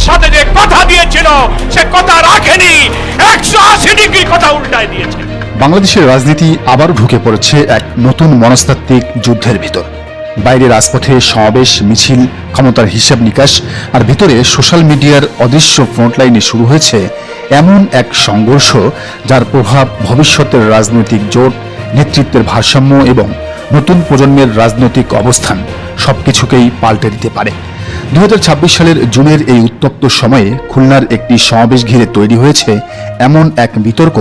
সাথে যে কথা দিয়েছিল সে কথা রাখেনি, 180 ডিগ্রি কথা উল্টায় দিয়েছে। বাংলাদেশের রাজনীতি আবারও ঢুকে পড়েছে এক নতুন মনস্তাত্ত্বিক যুদ্ধের ভিতর। বাইরে রাজপথে সমাবেশ, মিছিল, ক্ষমতার হিসাব নিকাশ, আর ভিতরে সোশ্যাল মিডিয়ার অদৃশ্য ফ্রন্টলাইনে শুরু হয়েছে এমন এক সংঘর্ষ যার প্রভাব ভবিষ্যতের রাজনৈতিক জোট, নেতৃত্বের ভারসাম্য এবং নতুন প্রজন্মের রাজনৈতিক অবস্থান সবকিছুকেই পাল্টে দিতে পারে। 2026 সালের জুনের এই উত্তপ্ত সময়ে খুলনার একটি সমাবেশ ঘিরে তৈরি হয়েছে এমন এক বিতর্ক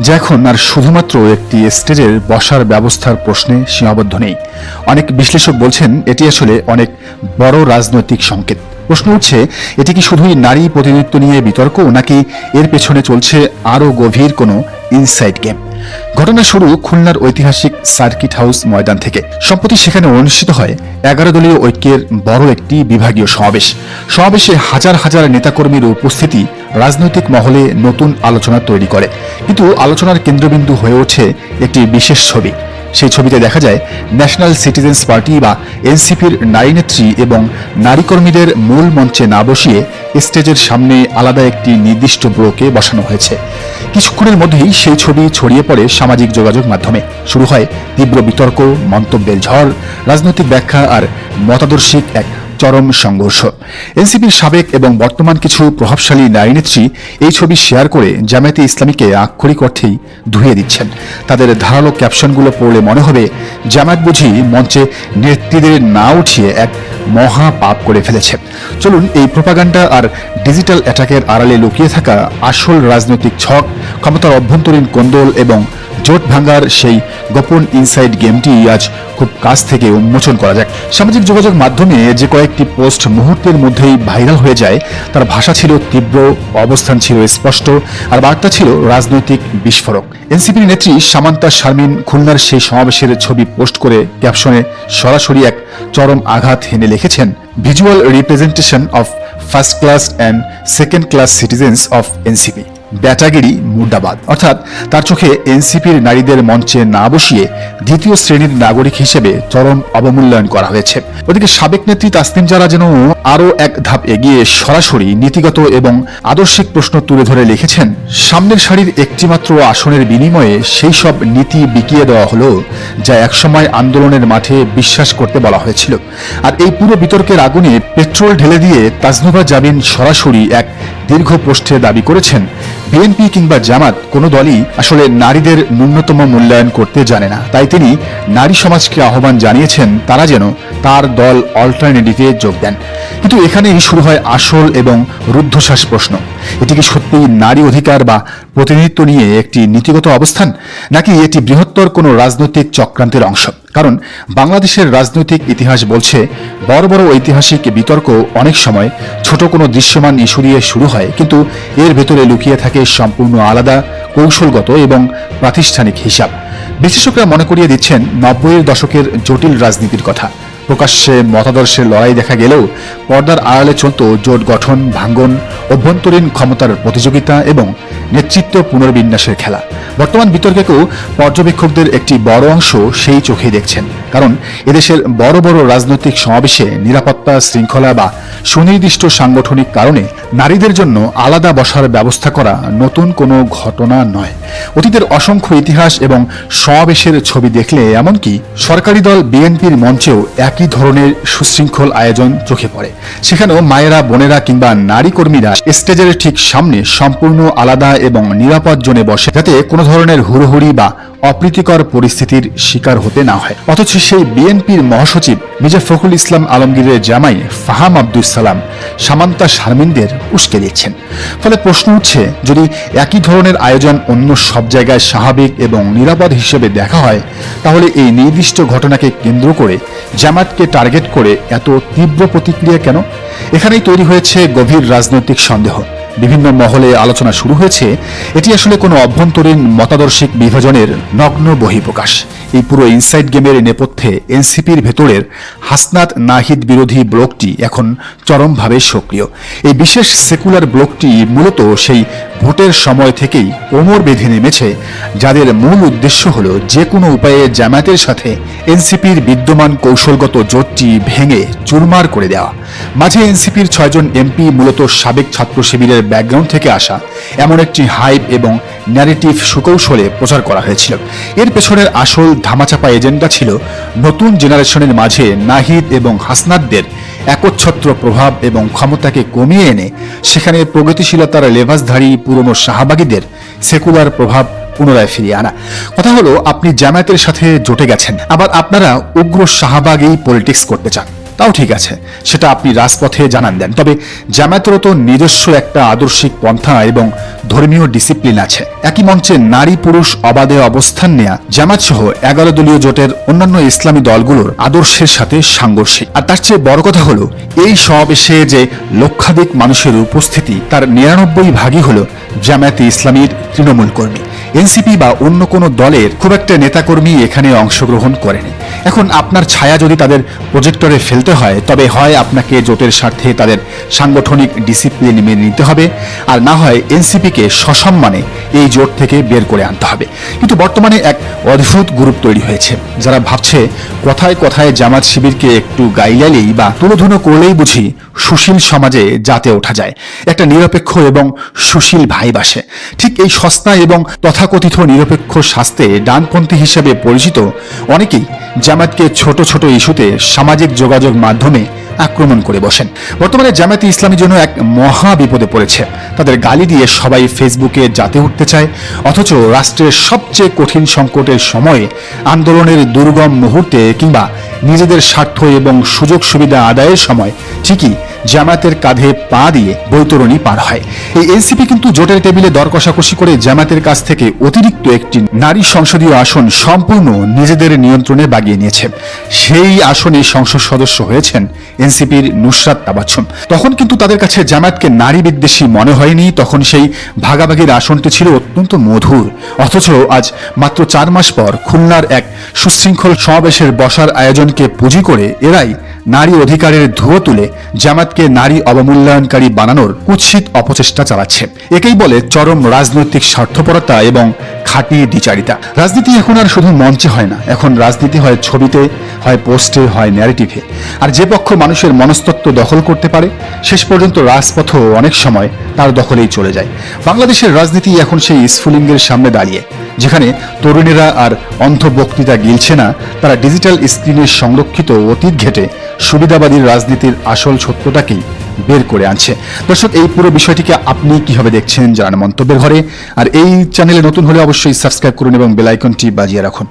যা এখন আর শুধুমাত্র একটি স্টেজের বসার ব্যবস্থার প্রশ্নে সীমাবদ্ধ নেই। অনেক বিশ্লেষক বলছেন এটি আসলে অনেক বড় রাজনৈতিক সংকেত। প্রশ্ন উঠছে, এটি কি শুধুই নারী প্রতিনিধিত্ব নিয়ে বিতর্ক, নাকি এর পেছনে চলছে আরও গভীর কোনো ইনসাইড গেম? ঘটনা শুরু খুলনার ঐতিহাসিক সার্কিট হাউস ময়দান থেকে। সম্প্রতি সেখানে অনুষ্ঠিত হয় 11 দলীয় ঐক্যের বড় একটি বিভাগীয় সমাবেশে হাজার হাজার নেতাকর্মীর উপস্থিতি রাজনৈতিক মহলে নতুন আলোচনা তৈরি করে। কিন্তু আলোচনার কেন্দ্রবিন্দু হয়ে ওঠে একটি বিশেষ ছবি। সেই ছবিতে দেখা যায় ন্যাশনাল সিটিজেন্স পার্টি বা এনসিপির নারী নেত্রী এবং নারী কর্মীদের মূল মঞ্চে না বসিয়ে স্টেজের সামনে আলাদা একটি নির্দিষ্ট ব্লকে বসানো হয়েছে। কিছুক্ষণের মধ্যেই সেই ছবি ছড়িয়ে পড়ে সামাজিক যোগাযোগ মাধ্যমে। শুরু হয় তীব্র বিতর্ক, মন্তব্যের ঝড়, রাজনৈতিক ব্যাখ্যা আর মতাদর্শিক এক চরম সংঘর্ষ। এনসিপির সাবেক এবং বর্তমান কিছু প্রভাবশালী নারী নেত্রী এই ছবি শেয়ার করে জামায়াতে ইসলামীকে আক্ষরিক অর্থেই ধুয়ে দিচ্ছেন। তাদের ধারালো ক্যাপশনগুলো পড়লে মনে হবে জামায়াত বুঝি মঞ্চে নেত্রীদের না উঠিয়ে এক মহা পাপ করে ফেলেছে। চলুন এই প্রোপাগান্ডা আর ডিজিটাল অ্যাটাকের আড়ালে লুকিয়ে থাকা আসল রাজনৈতিক ছক, ক্ষমতার অভ্যন্তরীণ কোন্দল এবং জোট ভাঙার সেই গোপন ইনসাইড গেমটি আজ খুব কাছ থেকে উন্মোচন করা যাক। সামাজিক যোগাযোগ মাধ্যমে যে কয়েকটি পোস্ট মুহূর্তের মধ্যেই ভাইরাল হয়ে যায়, তার ভাষা ছিল তীব্র, অবস্থান ছিল স্পষ্ট, আর বার্তা ছিল রাজনৈতিক বিস্ফোরক। এনসিপির নেত্রী সামান্তা শারমিন খুলনার সেই সমাবেশের ছবি পোস্ট করে ক্যাপশনে সরাসরি এক চরম আঘাত হেনে লিখেছেন, visual representation of first class and second class citizens of NCP, ব্যাটাগিরি মুর্দাবাদ। অর্থাৎ তার চোখে এনসিপির নারীদের মঞ্চে না বসিয়ে দ্বিতীয় শ্রেণীর নাগরিক হিসেবে চরম অবমূল্যায়ন করা হয়েছে। ওদিকে সাবেক নেত্রী তাসনিম জারা যেন আরও এক ধাপ এগিয়ে সরাসরি নীতিগত এবং আদর্শিক প্রশ্ন তুলে ধরে লিখেছেন, সামনের সারির একটিমাত্র আসনের বিনিময়ে সেই সব নীতি বিকিয়ে দেওয়া হলো যা একসময় আন্দোলনের মাঠে বিশ্বাস করতে বলা হয়েছিল। আর এই পুরো বিতর্কের আগুনে পেট্রোল ঢেলে দিয়ে তাজনুভা জাবিন সরাসরি এক দীর্ঘ পোস্টে দাবি করেছেন, বিএনপি কিংবা জামাত কোনো দলই আসলে নারীদের ন্যূনতম মূল্যায়ন করতে জানে না। তাই তিনি নারী সমাজকে আহ্বান জানিয়েছেন তারা যেন তার দল অল্টারনেটিভে যোগ দেন। কিন্তু এখানেই শুরু হয় আসল এবং রুদ্ধশ্বাস প্রশ্ন। এটি কি সত্যিই নারী অধিকার বা প্রতিনিধিত্ব নিয়ে একটি নীতিগত অবস্থান, নাকি এটি বৃহত্তর কোনো রাজনৈতিক চক্রান্তের অংশ? কারণ বাংলাদেশের রাজনৈতিক ইতিহাস বলছে বড় বড় ঐতিহাসিক বিতর্ক অনেক সময় ছোট কোনো দৃশ্যমান ইস্যু দিয়ে শুরু হয়, কিন্তু এর ভেতরে লুকিয়ে থাকে সম্পূর্ণ আলাদা কৌশলগত এবং প্রাতিষ্ঠানিক হিসাব। বিশেষজ্ঞরা মনে করিয়ে দিচ্ছেন 90-এর দশকের জটিল রাজনীতির কথা। প্রকাশ্যে মতাদর্শের লড়াই দেখা গেলেও পর্দার আড়ালে চলত জোট গঠন, ভাঙ্গন, অভ্যন্তরীণ ক্ষমতার প্রতিযোগিতা এবং নেতৃত্ব পুনর্বিন্যাসের খেলা। বর্তমান বিতর্কেও পর্যবেক্ষকদের একটি বড় অংশ সেই চোখেই দেখছেন, কারণ এদেশের বড় বড় রাজনৈতিক সমাবেশে নিরাপত্তা, শৃঙ্খলা বা সুনির্দিষ্ট সাংগঠনিক কারণে নারীদের জন্য আলাদা বসার ব্যবস্থা করা নতুন কোনো ঘটনা নয়। অতীতের অসংখ্য ইতিহাস এবং সমাবেশের ছবি দেখলে এমনকি সরকারি দল বিএনপির মঞ্চেও একই ধরনের সুশৃঙ্খল আয়োজন চোখে পড়ে। সেখানেও মায়েরা, বোনেরা কিংবা নারী কর্মীরা স্টেজের ঠিক সামনে সম্পূর্ণ আলাদা এবং নিরাপদ জোনে বসে, যাতে কোনো ধরনের হুড়োহুড়ি বা অপ্রীতিকর পরিস্থিতির শিকার হতে না হয়। অথচ সেই বিএনপির মহাসচিব মির্জা ফখরুল ইসলাম আলমগীরের জামাই ফাহাম আব্দুস সালাম সামান্তা শারমিনদের উস্কে দিচ্ছেন। ফলে প্রশ্ন উঠছে, যদি একই ধরনের আয়োজন অন্য সব জায়গায় স্বাভাবিক এবং নিরাপদ হিসেবে দেখা হয়, তাহলে এই নির্দিষ্ট ঘটনাকে কেন্দ্র করে জামাতকে টার্গেট করে এত তীব্র প্রতিক্রিয়া কেন? এখানেই তৈরি হয়েছে গভীর রাজনৈতিক সন্দেহ। বিভিন্ন মহলে আলোচনা শুরু হয়েছে এটি আসলে কোনো অভ্যন্তরীণ মতাদর্শিক বিভাজনের নগ্ন বহিঃপ্রকাশ। এই পুরো ইনসাইড গেমের নেপথ্যে এনসিপির ভেতরের হাসনাত নাহিদ বিরোধী ব্লকটি এখন চরমভাবে সক্রিয়। এই বিশেষ সেকুলার ব্লকটি মূলত সেই ভোটের সময় থেকেই কোমর বেঁধে নেমেছে, যাদের মূল উদ্দেশ্য হলো যে কোনো উপায়ে জামায়াতের সাথে এনসিপির বিদ্যমান কৌশলগত জোটটি ভেঙে চুরমার করে দেওয়া। মাঝে এনসিপির 6 জন এমপি মূলত সাবেক ছাত্র শিবিরের ব্যাকগ্রাউন্ড থেকে আসা এমন একটি হাইপ এবং ন্যারেটিভ সুকৌশলে প্রচার করা হয়েছিল। এর পেছনের আসল ধামাচাপা এজেন্ডা ছিল নতুন জেনারেশনের মাঝে নাহিদ এবং হাসনাতদের একচ্ছত্র প্রভাব এবং ক্ষমতাকে কমিয়ে এনে সেখানে প্রগতিশীলতার লেভাসধারী পুরনো শাহবাগীদের সেকুলার প্রভাব পুনরায় ফিরিয়ে আনা। কথা হলো, আপনি জামায়াতের সাথে জোটে গেছেন, আবার আপনারা উগ্র শাহবাগী পলিটিক্স করতে চান, তাও ঠিক আছে, সেটা আপনি রাজপথে জানান দেন। তবে জামায়াতেরও তো নিজস্ব একটা আদর্শিক পন্থা এবং ধর্মীয় ডিসিপ্লিন আছে। একই মঞ্চে নারী পুরুষ অবাধে অবস্থান নেয়া জামায়াত সহ 11 দলীয় জোটের অন্যান্য ইসলামী দলগুলোর আদর্শের সাথে সাংঘর্ষিক। আর তার চেয়ে বড় কথা হলো, এই সমাবেশে যে লক্ষাধিক মানুষের উপস্থিতি তার 99% হলো জামায়াতে ইসলামীর তৃণমূল কর্মী। এনসিপি বা অন্য কোনো দলের খুব একটা নেতাকর্মী এখানে অংশগ্রহণ করেনি। এখন আপনার ছায়া যদি তাদের প্রজেক্টরে ফেলতে হয়, তবে হয় আপনাকে জোটের স্বার্থে তাদের সাংগঠনিক ডিসিপ্লিন মেনে নিতে হবে, আর না হয় এনসিপিকে সসম্মানে এই জোট থেকে বের করে আনতে হবে। কিন্তু বর্তমানে এক অদ্ভুত গ্রুপ তৈরি হয়েছে, যারা ভাবছে কথায় কথায় জামাত শিবিরকে একটু গাইলালেই বা তুলোধুনো করলেই বুঝি সুশীল সমাজে জাতে ওঠা যায়, একটা নিরপেক্ষ এবং সুশীল ভাইব আসে। ঠিক এই সস্তা এবং তথাকথিত নিরপেক্ষ শাস্তে ডানপন্থী হিসেবে পরিচিত অনেকেই জামায়াতকে ছোট ছোট ইস্যুতে সামাজিক যোগাযোগ মাধ্যমে আক্রমণ করে বসেন। বর্তমানে জামায়াতে ইসলামীর জন্য এক মহা বিপদে পড়েছে। তাদের গালি দিয়ে সবাই ফেসবুকে জাতে উঠতে চায়, অথচ রাষ্ট্রের সবচেয়ে কঠিন সংকটের সময়ে, আন্দোলনের দুর্গম মুহূর্তে কিংবা নিজেদের স্বার্থ এবং সুযোগ সুবিধা আদায়ের সময় ঠিকই জামায়াতের কাঁধে পা দিয়ে বৈতরণী পার হয়। এই এনসিপি কিন্তু জোটের টেবিলে দর কষাকষি করে জামায়াতের কাছ থেকে অতিরিক্ত একটি নারী সংসদীয় আসন সম্পূর্ণ নিজেদের নিয়ন্ত্রণে বাগিয়ে নিয়েছে। সেই আসনে সংসদ সদস্য হয়েছেন এনসিপির নুসরাত তাবাচ্ছুম। তখন কিন্তু তাদের কাছে জামায়াতকে নারী বিদ্বেষী মনে হয়নি, তখন সেই ভাগাভাগির আসনটি ছিল অত্যন্ত মধুর। অথচ আজ মাত্র 4 মাস পর খুলনার এক সুশৃঙ্খল সমাবেশের বসার আয়োজনকে পুঁজি করে এরাই নারী অধিকারের ধুয়ো তুলে জামায়াতকে নারী অবমূল্যায়নকারী বানানোর কুৎসিত অপচেষ্টা চালাচ্ছে। একেই বলে চরম রাজনৈতিক স্বার্থপরতা এবং খাঁটি দ্বিচারিতা। রাজনীতি এখন আর শুধু মঞ্চে হয় না, এখন রাজনীতি হয় ছবিতে, হয় পোস্টে, হয় ন্যারেটিভে। আর যে পক্ষ মানুষের মনস্তত্ত্ব দখল করতে পারে, শেষ পর্যন্ত রাজপথও অনেক সময় তার দখলেই চলে যায়। বাংলাদেশের রাজনীতি এখন সেই স্ফুলিঙ্গের সামনে দাঁড়িয়ে, যেখানে তরুণীরা আর অন্ধ বক্তৃতা গিলছে না, তারা ডিজিটাল স্ক্রিনে সংরক্ষিত অতীত ঘেটে সুবিধাবাদী রাজনীতির আসল সত্যটাকেই বের করে আনছে। দর্শক, এই পুরো বিষয়টিকে আপনি কিভাবে দেখছেন জানান মন্তব্যের ঘরে। আর এই চ্যানেলে নতুন হলে অবশ্যই সাবস্ক্রাইব করুন এবং বেল আইকনটি বাজিয়ে রাখুন।